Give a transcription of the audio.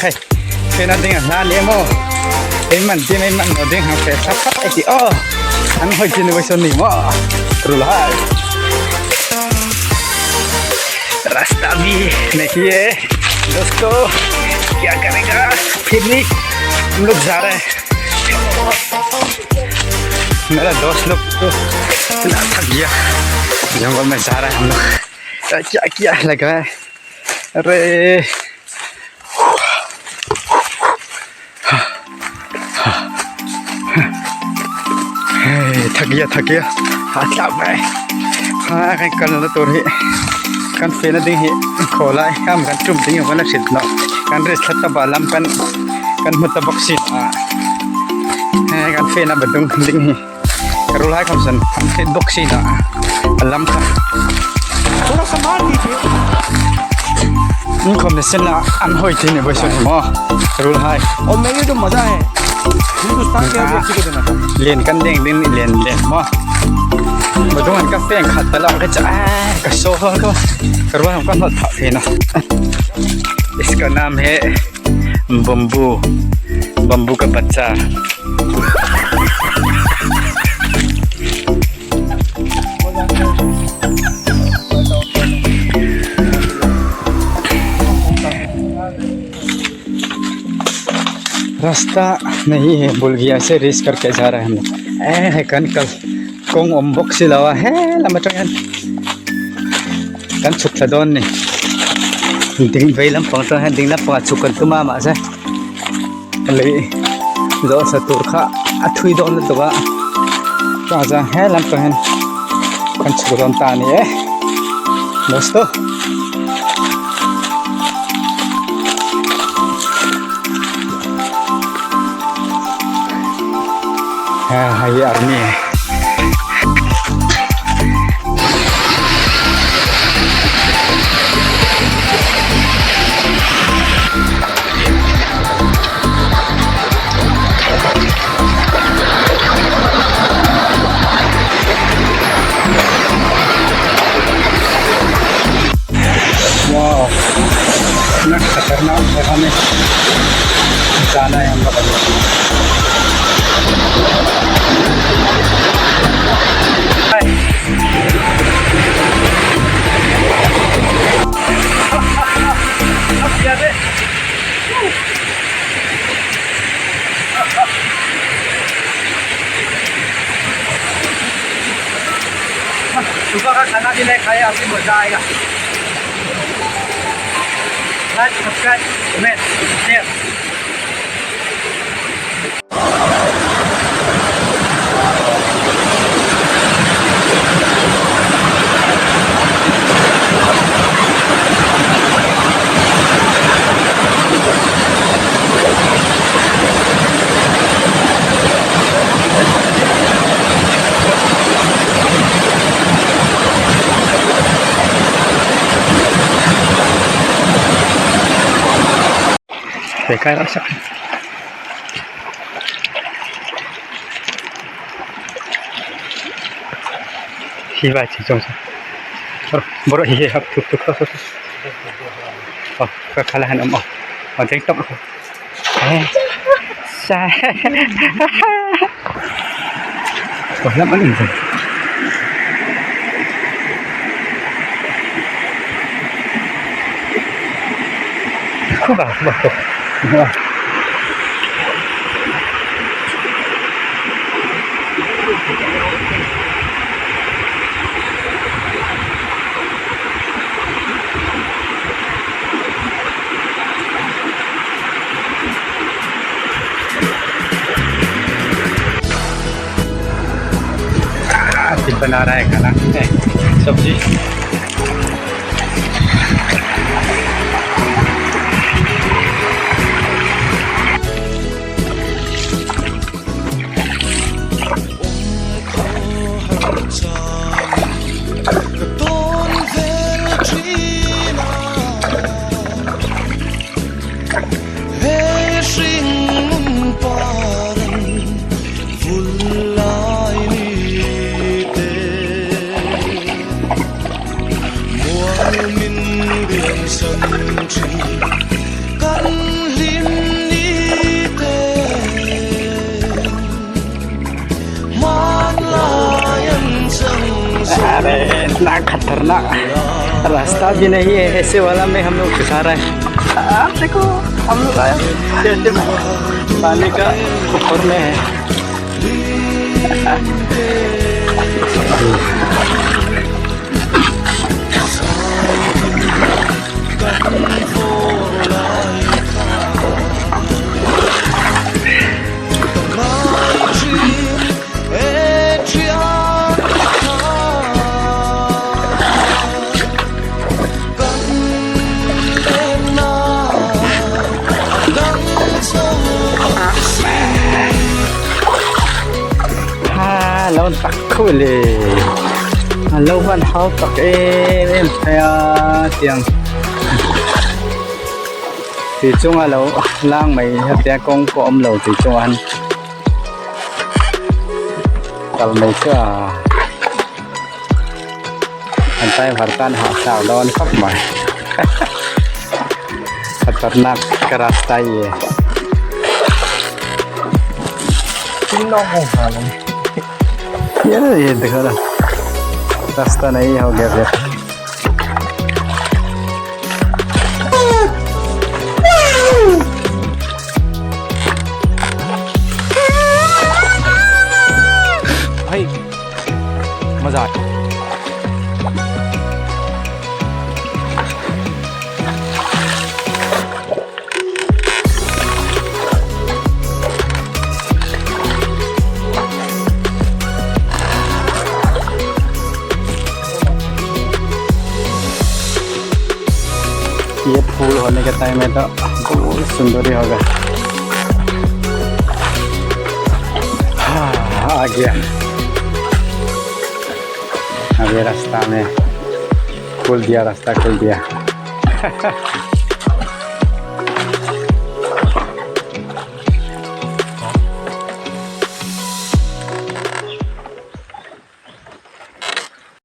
hay cái nó tiếng là liếm mô cái mình chỉ mấy mình nó tiếng hàng phải sắp sắp ấy thì anh hơi chỉ nuôi son nỉ mô rồi lại रास्ता भी नहीं है दोस्तों क्या करेगा फिर भी हम लोग जा रहे हैं मेरा दोस्त लोग तो इतना थक गया जंगल में जा रहा है हम लोग क्या क्या लगा है अरे थक गया हाथ लग रहा है हाँ कहीं कल ना तो रही kan fena ding hi khola kam kan tum ding kan sit no kan res thata balam kan mutabak sit kan fena badung ding hi karul hai kamsan kan sit boxi na alam ka थोड़ा सामान दीजिए इनको में सेना अन होई थी ने बसो mo karul hai और मैं ये जो मजा है हिंदुस्तान के व्यक्ति को देना लेन kan ding din लेन mo Betul kan kafe yang kata lah kerja kasih तो करवा हमका मत था ना इसका नाम है बम्बू का बच्चा रास्ता नहीं है भूल गया ऐसे रेस करके जा रहे हैं हम लोग कल kung ombok sila wa he lama tangan kan chuk thadon ni ding vei lam pang ta ding na pa chuk kan tuma ma sa le zo sa tur kha athui don to ba ka ja he lam tangan kan chuk don ta ni dosto hai army खतरनाक जगह में जाना है हम लोग सुबह का खाना भी नहीं खाया आपकी मजा आएगा like, subscribe, comment, share. देखा है सब ही बात है जो और बड़ा ही है अब तुक तुक तो का खाला है ना और देख तब सा और लम नहीं है खूब बना रहा है खाना सब्जी अरे इतना खतरनाक रास्ता भी नहीं है, ऐसे वाला में हम लोग घुसा रहे हैं। देखो हम लोग आए पानी का ऊपर में है। lâu tắc khôi lệ lâu văn hao tắc em hay tiếng thì chung là lâu lang mày hạt đá con có âm lâu thì chung ăn kalau mày chưa anh tay hoạt tan họ xào đón khóc mày khatanak keras tay ini nongol halnya ya ये देखो ना रास्ता नहीं हो गया फिर भाई मजा आया ये फूल होने के टाइम में तो बहुत सुंदर ही होगा। आ गया अभी रास्ता में खोल दिया, रास्ता खोल दिया।